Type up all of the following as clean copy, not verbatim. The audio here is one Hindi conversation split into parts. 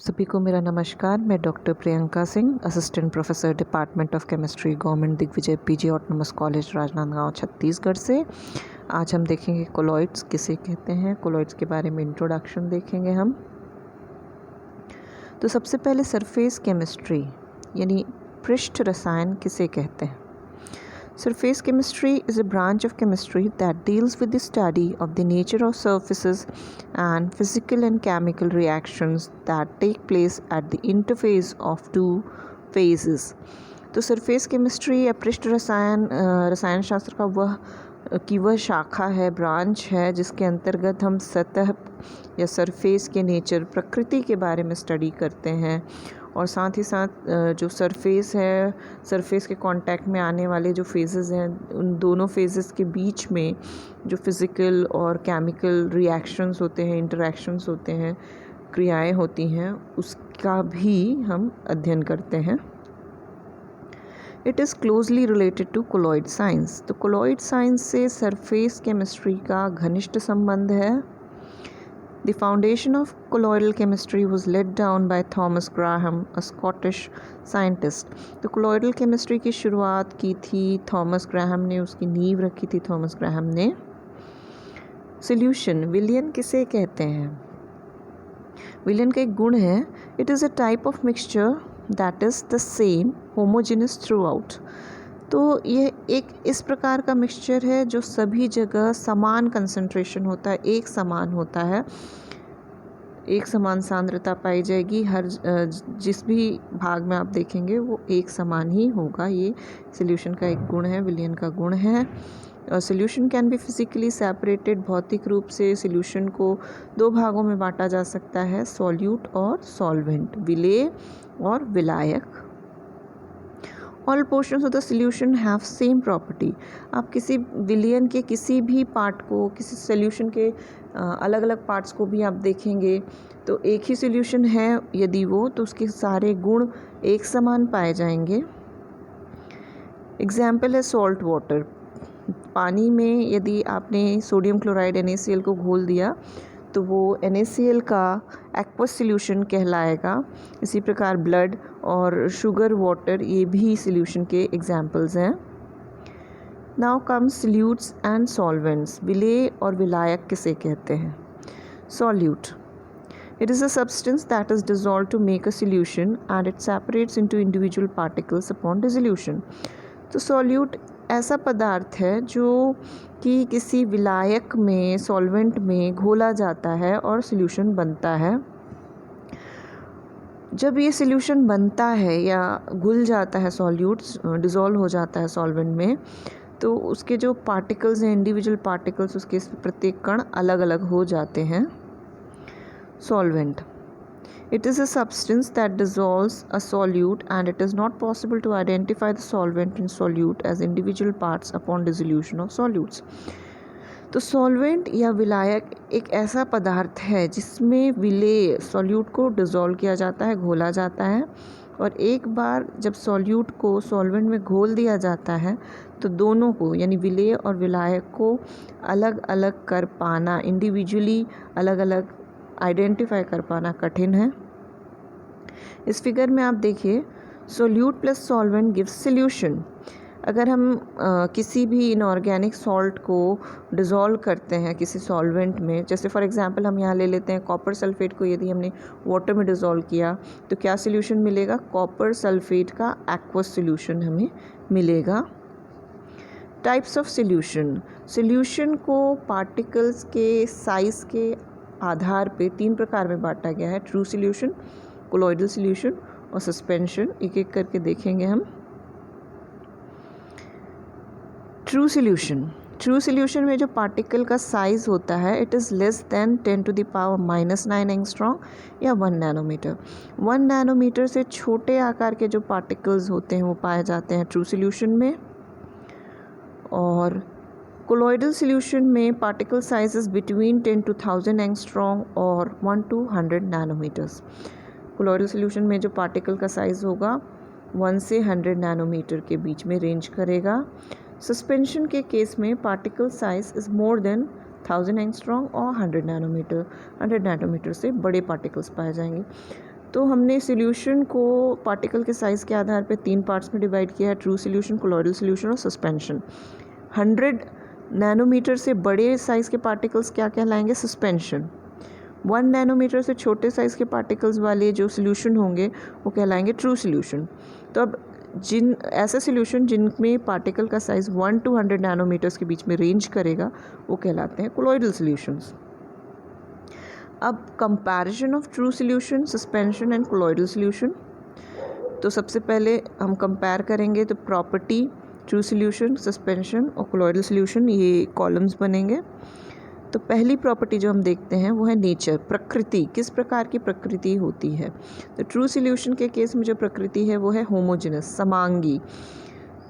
सभी को मेरा नमस्कार। मैं doctor Priyanka Singh, assistant professor department of chemistry, government Digvijay PG autonomous college, Rajnandgaon, Chhattisgarh से। आज हम देखेंगे कोलॉइड्स किसे कहते हैं। कोलॉइड्स के बारे में इंट्रोडक्शन देखेंगे हम। तो सबसे पहले सरफेस केमिस्ट्री यानी पृष्ठ रसायन किसे कहते हैं। Surface chemistry is a branch of chemistry that deals with the study of the nature of surfaces and physical and chemical reactions that take place at the interface of two phases. तो सरफेस केमिस्ट्री या पृष्ठ रसायन शास्त्र का वह शाखा है, ब्रांच है, जिसके अंतर्गत हम सतह या सरफेस के नेचर, प्रकृति के बारे में स्टडी करते हैं और साथ ही साथ जो सरफेस है, सरफेस के कांटेक्ट में आने वाले जो फेजेस हैं, उन दोनों फेजेस के बीच में जो फिज़िकल और केमिकल रिएक्शंस होते हैं, इंटरैक्शंस होते हैं, क्रियाएं होती हैं, उसका भी हम अध्ययन करते हैं। It is closely related to colloid science. तो कोलॉइड साइंस से सरफेस केमिस्ट्री का घनिष्ठ संबंध है। The foundation of colloidal chemistry was laid down by Thomas Graham, a Scottish scientist. तो colloidal chemistry की शुरुआत की थी थॉमस ग्राहम ने, उसकी नींव रखी थी थॉमस ग्राहम ने। Solution, विलयन किसे कहते हैं। विलयन का एक गुण है, it is a type of mixture that is the same, homogeneous throughout. तो यह एक इस प्रकार का मिक्सचर है जो सभी जगह समान कंसंट्रेशन होता है, एक समान होता है, एक समान सांद्रता पाई जाएगी। हर जिस भी भाग में आप देखेंगे वो एक समान ही होगा। ये सॉल्यूशन का एक गुण है, विलयन का गुण है। Solution can be physically separated. भौतिक रूप से सॉल्यूशन को दो भागों में बांटा जा सकता है, सॉल्यूट और सॉल्वेंट, विलेय और विलायक। All portions of the solution have same property. आप किसी विलयन के किसी भी पार्ट को, किसी सॉल्यूशन के अलग अलग पार्ट्स को भी आप देखेंगे तो एक ही सॉल्यूशन है यदि वो, तो उसके सारे गुण एक समान पाए जाएंगे। एग्जाम्पल है सॉल्ट वाटर। पानी में यदि आपने सोडियम क्लोराइड NaCl को घोल दिया तो वो NaCl का एक्वस सॉल्यूशन कहलाएगा। इसी प्रकार ब्लड और शुगर वाटर, ये भी सॉल्यूशन के एग्जाम्पल्स हैं। Now comes solutes and solvents. विलेय और विलायक किसे कहते हैं। Solute, it is a substance that is dissolved to make a solution and it separates into individual particles upon dissolution. तो सॉल्यूट ऐसा पदार्थ है जो कि किसी विलायक में, सॉल्वेंट में घोला जाता है और सॉल्यूशन बनता है। जब ये सॉल्यूशन बनता है या घुल जाता है, सॉल्यूट्स डिज़ोल्व हो जाता है सॉल्वेंट में, तो उसके जो पार्टिकल्स हैं, इंडिविजुअल पार्टिकल्स, उसके प्रत्येक कण अलग अलग हो जाते हैं। Solvent, it is a substance that dissolves a solute and it is not possible to identify the solvent in solute as individual parts upon dissolution of solutes. तो सॉल्वेंट या विलायक एक ऐसा पदार्थ है जिसमें विलेय, सॉल्यूट को डिज़ोल्व किया जाता है, घोला जाता है, और एक बार जब सॉल्यूट को सॉल्वेंट में घोल दिया जाता है तो दोनों को, यानी विलेय और विलायक को अलग अलग कर पाना, इंडिविजुअली अलग अलग आइडेंटिफाई कर पाना कठिन है। इस फिगर में आप देखिए, solute plus solvent gives solution. अगर हम किसी भी इनऑर्गेनिक सॉल्ट को डिज़ोल्व करते हैं किसी सॉल्वेंट में, जैसे फॉर एग्जांपल हम यहाँ ले लेते हैं कॉपर सल्फेट को, यदि हमने वाटर में डिज़ोल्व किया तो क्या सॉल्यूशन मिलेगा। कॉपर सल्फेट का एक्वस सॉल्यूशन हमें मिलेगा। Types of solution. सॉल्यूशन को पार्टिकल्स के साइज़ के आधार पे तीन प्रकार में बांटा गया है, ट्रू सॉल्यूशन, कोलॉइडल सॉल्यूशन और सस्पेंशन। एक एक करके देखेंगे हम। ट्रू सॉल्यूशन, ट्रू सॉल्यूशन में जो पार्टिकल का साइज़ होता है, it is less than 10⁻⁻9 angstrom या 1 नैनोमीटर। 1 नैनोमीटर से छोटे आकार के जो पार्टिकल्स होते हैं वो पाए जाते हैं ट्रू सॉल्यूशन में। और कोलॉइडल सॉल्यूशन में particle sizes between 10 to 1000 angstrom और 1 to 100 नैनोमीटर्स। कोलॉइडल सॉल्यूशन में जो पार्टिकल का साइज़ होगा 1 से 100 नैनोमीटर के बीच में रेंज करेगा। सस्पेंशन के केस में particle size is more than 1000 angstrom और 100 नैनोमीटर। 100 नैनोमीटर से बड़े पार्टिकल्स पाए जाएंगे। तो हमने सॉल्यूशन को पार्टिकल के साइज़ के आधार पे 3 पार्ट्स में डिवाइड किया है, ट्रू सॉल्यूशन, कोलॉइडल सॉल्यूशन और सस्पेंशन। 100 नैनोमीटर से बड़े साइज़ के पार्टिकल्स क्या कहलाएंगे? सस्पेंशन। 1 नैनोमीटर से छोटे साइज़ के पार्टिकल्स वाले जो सॉल्यूशन होंगे वो कहलाएंगे ट्रू सॉल्यूशन। तो अब जिन ऐसे सॉल्यूशन जिनमें पार्टिकल का साइज़ 1 to 100 नैनोमीटर्स के बीच में रेंज करेगा वो कहलाते हैं कोलॉइडल सॉल्यूशंस। अब comparison of true solution, suspension and colloidal solution. तो सबसे पहले हम कंपेयर करेंगे तो प्रॉपर्टी, ट्रू सॉल्यूशन, सस्पेंशन और कोलॉइडल सॉल्यूशन, ये कॉलम्स बनेंगे। तो पहली प्रॉपर्टी जो हम देखते हैं वो है नेचर, प्रकृति, किस प्रकार की प्रकृति होती है। तो ट्रू सॉल्यूशन के केस में जो प्रकृति है वो है होमोजेनस, समांगी।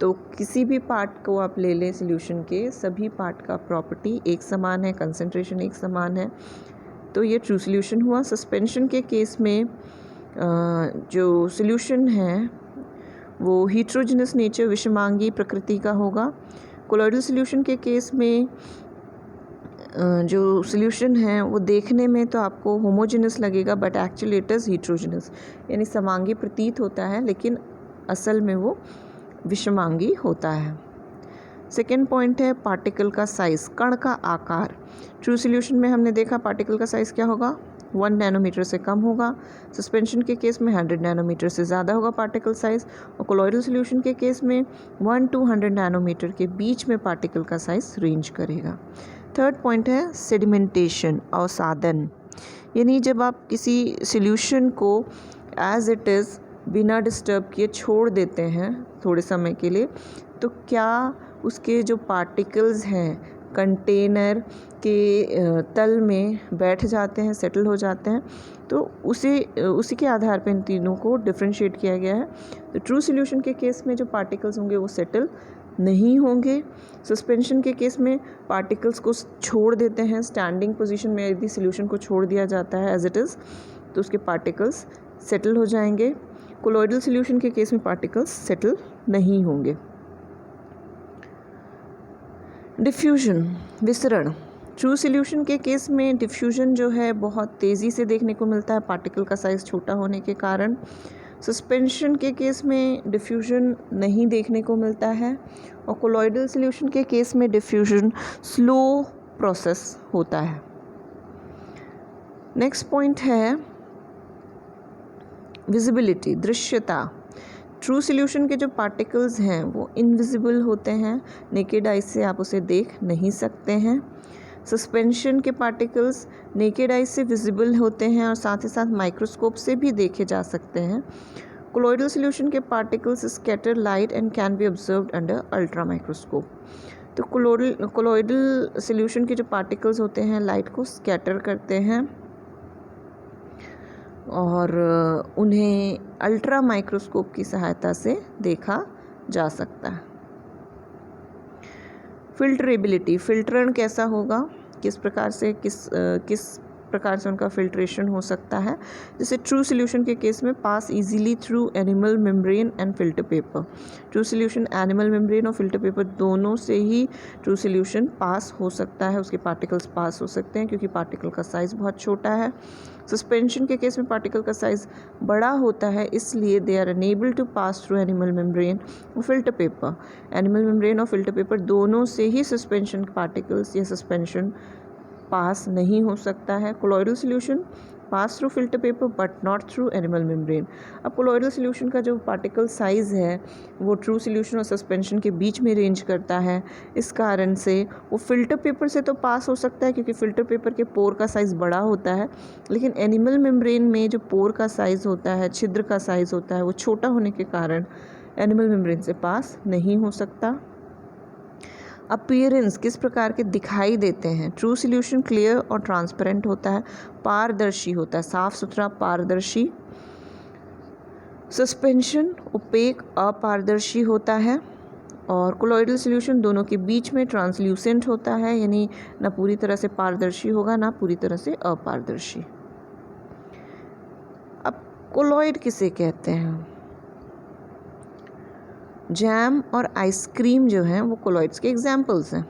तो किसी भी पार्ट को आप ले लें सॉल्यूशन के, सभी पार्ट का प्रॉपर्टी एक समान है, कंसंट्रेशन एक समान है, तो ये ट्रू सॉल्यूशन हुआ। सस्पेंशन के केस में जो सॉल्यूशन है वो हीट्रोजेनस नेचर, विषमांगी प्रकृति का होगा। कोलॉइडल सॉल्यूशन के केस में जो सॉल्यूशन है वो देखने में तो आपको होमोजेनस लगेगा बट एक्चुअली इट इज़ हीट्रोजेनस, यानी समांगी प्रतीत होता है लेकिन असल में वो विषमांगी होता है। सेकेंड पॉइंट है पार्टिकल का साइज़, कण का आकार। ट्रू सॉल्यूशन में हमने देखा पार्टिकल का साइज़ क्या होगा? 1 नैनोमीटर से कम होगा। सस्पेंशन के केस में 100 नैनोमीटर से ज़्यादा होगा पार्टिकल साइज़, और कोलॉइडल सॉल्यूशन के केस में 1 to 100 नैनोमीटर के बीच में पार्टिकल का साइज़ रेंज करेगा। थर्ड पॉइंट है सेडिमेंटेशन, अवसादन, यानी जब आप किसी सॉल्यूशन को एज इट इज़ बिना डिस्टर्ब किए छोड़ देते हैं थोड़े समय के लिए, तो क्या उसके जो पार्टिकल्स हैं कंटेनर के तल में बैठ जाते हैं, सेटल हो जाते हैं। तो उसी के आधार पर इन तीनों को डिफ्रेंशिएट किया गया है। तो ट्रू सॉल्यूशन के केस में जो पार्टिकल्स होंगे वो सेटल नहीं होंगे। सस्पेंशन के केस में पार्टिकल्स को छोड़ देते हैं स्टैंडिंग पोजीशन में, यदि सॉल्यूशन को छोड़ दिया जाता है एज इट इज़ तो उसके पार्टिकल्स सेटल हो जाएंगे। कोलॉइडल सॉल्यूशन के केस में पार्टिकल्स सेटल नहीं होंगे। डिफ्यूजन, विसरण। ट्रू सॉल्यूशन के केस में डिफ्यूजन जो है बहुत तेज़ी से देखने को मिलता है पार्टिकल का साइज़ छोटा होने के कारण। सस्पेंशन के केस में डिफ्यूजन नहीं देखने को मिलता है, और कोलॉइडल सॉल्यूशन के केस में डिफ्यूजन स्लो प्रोसेस होता है। नेक्स्ट पॉइंट है विजिबिलिटी, दृश्यता। ट्रू सॉल्यूशन के जो पार्टिकल्स हैं वो इनविजिबल होते हैं, नेकेड आई से आप उसे देख नहीं सकते हैं। सस्पेंशन के पार्टिकल्स नेकेड आई से विजिबल होते हैं और साथ ही साथ माइक्रोस्कोप से भी देखे जा सकते हैं। कोलॉइडल सॉल्यूशन के particles scatter light and can be observed under ultra microscope. तो कोलॉइडल सॉल्यूशन के जो पार्टिकल्स होते हैं लाइट को स्कैटर करते हैं और उन्हें अल्ट्रा माइक्रोस्कोप की सहायता से देखा जा सकता है। फिल्टरेबिलिटी, फिल्टरण कैसा होगा, किस प्रकार से उनका फिल्ट्रेशन हो सकता है। जैसे ट्रू सॉल्यूशन के केस में pass easily through animal membrane and filter paper. True solution animal membrane और फिल्टर पेपर दोनों से ही ट्रू सॉल्यूशन पास हो सकता है, उसके पार्टिकल्स पास हो सकते हैं क्योंकि पार्टिकल का साइज़ बहुत छोटा है। सस्पेंशन के केस में पार्टिकल का साइज़ बड़ा होता है, इसलिए they are enable to pass through animal membrane और फिल्टर पेपर। एनिमल मेम्ब्रेन और फिल्टर पेपर दोनों से ही सस्पेंशन पार्टिकल्स या सस्पेंशन पास नहीं हो सकता है। Colloidal solution pass through filter paper but not through animal membrane. अब कोलॉइडल सॉल्यूशन का जो पार्टिकल साइज़ है वो ट्रू सॉल्यूशन और सस्पेंशन के बीच में रेंज करता है, इस कारण से वो फिल्टर पेपर से तो पास हो सकता है क्योंकि फिल्टर पेपर के पोर का साइज़ बड़ा होता है, लेकिन एनिमल मेम्ब्रेन में जो पोर का साइज़ होता है, छिद्र का साइज़ होता है, वो छोटा होने के कारण एनिमल मेम्ब्रेन से पास नहीं हो सकता। अपीयरेंस, किस प्रकार के दिखाई देते हैं। ट्रू सॉल्यूशन क्लियर और ट्रांसपेरेंट होता है, पारदर्शी होता है, साफ सुथरा पारदर्शी। सस्पेंशन ओपेक अपारदर्शी होता है, और कोलॉइडल सॉल्यूशन दोनों के बीच में ट्रांसल्यूसेंट होता है, यानी ना पूरी तरह से पारदर्शी होगा ना पूरी तरह से अपारदर्शी। अब कोलॉइड किसे कहते हैं। जैम और आइसक्रीम जो हैं वो कोलॉइड्स के एग्जाम्पल्स हैं।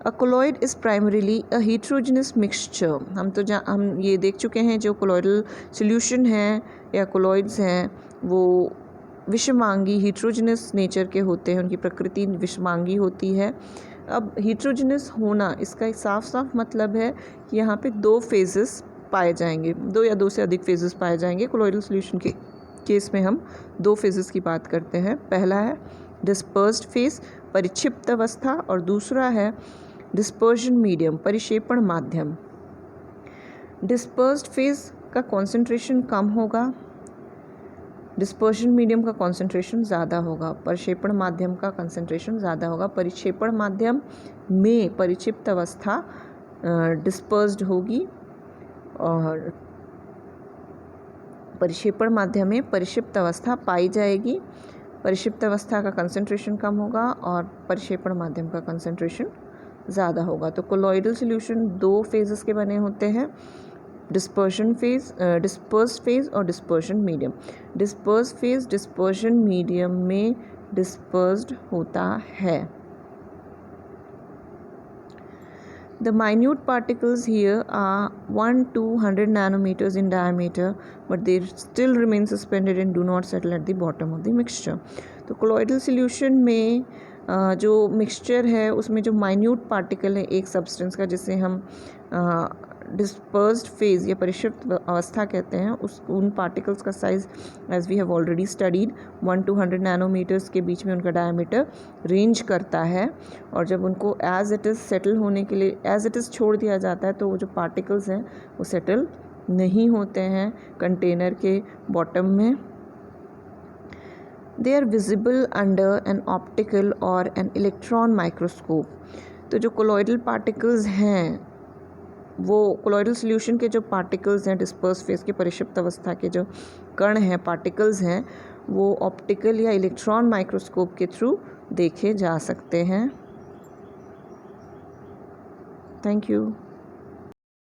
A colloid is primarily a heterogeneous mixture. हम ये देख चुके हैं जो कोलॉइडल सॉल्यूशन है या कोलॉइड्स हैं वो विषमांगी हीट्रोजिनस नेचर के होते हैं, उनकी प्रकृति विषमांगी होती है। अब हीट्रोजिनस होना इसका एक साफ साफ मतलब है कि यहाँ पे दो फेजेस पाए जाएंगे, दो या दो से अधिक फेजेस पाए जाएंगे। कोलॉइडल सॉल्यूशन के केस में हम दो फेजेस की बात करते हैं। पहला है डिस्पर्स्ड फेज, परिक्षिप्त अवस्था, और दूसरा है डिस्पर्जन मीडियम, परिक्षेपण माध्यम। डिस्पर्स्ड फेज का कॉन्सेंट्रेशन कम होगा, डिस्पर्जन मीडियम का कॉन्सेंट्रेशन ज़्यादा होगा, परिक्षेपण माध्यम का कॉन्सेंट्रेशन ज़्यादा होगा। परिक्षेपण माध्यम में परिक्षिप्त अवस्था डिस्पर्स्ड होगी और परिक्षेपण माध्यम में परिक्षिप्त अवस्था पाई जाएगी। परिक्षिप्त अवस्था का कंसंट्रेशन कम होगा और परिक्षेपण माध्यम का कंसंट्रेशन ज़्यादा होगा। तो कोलॉइडल सॉल्यूशन दो फेजेस के बने होते हैं, डिस्पर्स्ड फेज और dispersion medium. Dispersed phase dispersion medium में डिस्पर्स्ड होता है। The minute particles here are 1 to 100 nanometers in diameter, but they still remain suspended and do not settle at the bottom of the mixture. तो कोलॉइडल सॉल्यूशन में जो मिक्सचर है उसमें जो माइन्यूट पार्टिकल है एक सब्सटेंस का, जिसे हम डिस्पर्स्ड फेज या परिक्षिप्त अवस्था कहते हैं, उन पार्टिकल्स का size as we have already studied 1 to 100 nanometres के बीच में उनका डायमीटर रेंज करता है। और जब उनको एज इट इज़ सेटल होने के लिए एज इट इज़ छोड़ दिया जाता है तो वो जो पार्टिकल्स हैं वो सेटल नहीं होते हैं कंटेनर के बॉटम में। They are visible under an optical और एन इलेक्ट्रॉन माइक्रोस्कोप। तो जो कोलॉइडल पार्टिकल्स हैं वो कोलॉइडल सॉल्यूशन के जो पार्टिकल्स हैं, डिस्पर्स फेज के परिक्षिप्त अवस्था के जो कण हैं, पार्टिकल्स हैं, वो ऑप्टिकल या इलेक्ट्रॉन माइक्रोस्कोप के थ्रू देखे जा सकते हैं। Thank you.